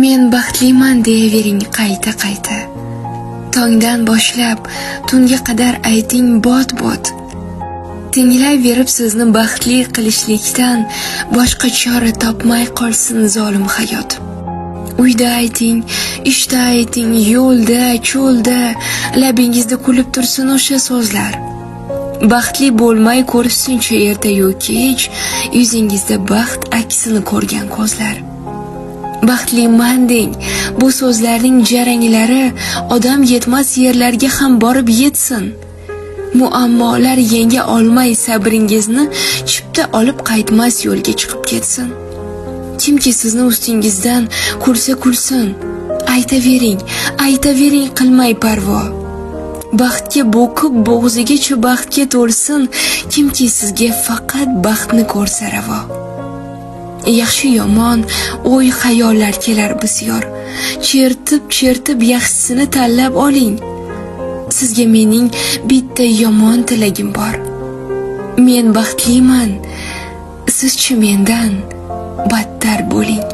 Men baxtliman deyavering qayta-qayta. Tongdan boshlab tunga qadar ayting bot-bot. Tinglayverib sizni baxtli qilishlikdan boshqa chora topmay qolsin zolim hayot. Uyda ayting, ishda ayting, yo'lda, cho'lda, labingizda kulib tursin o'sha so'zlar. Baxtli bo'lmay ko'rishsincha erta-yu kech yuzingizda baxt aksini ko'rgan ko'zlar. Baxtliman deng, bu so'zlarning jaranglari odam yetmas yerlarga ham borib yetsin. Muammolar yenga olmay sabringizni chipta olib qaytmas yo'lga chiqib ketsin. Kimki sizni ustingizdan kulsa kulsin, aytavering qilmay parvo. Baxtga bo'kib bo'g'zigacha baxtga to'lsin, kimki sizga faqat baxtni ko'rsa ravo. Yaxshi yomon o'y xayollar kelar bisyor. Chertib yaxshisini tanlab oling. Sizga mening bitta yomon tilagim bor. Men baxtliman, sizchi mendan battar bo'ling.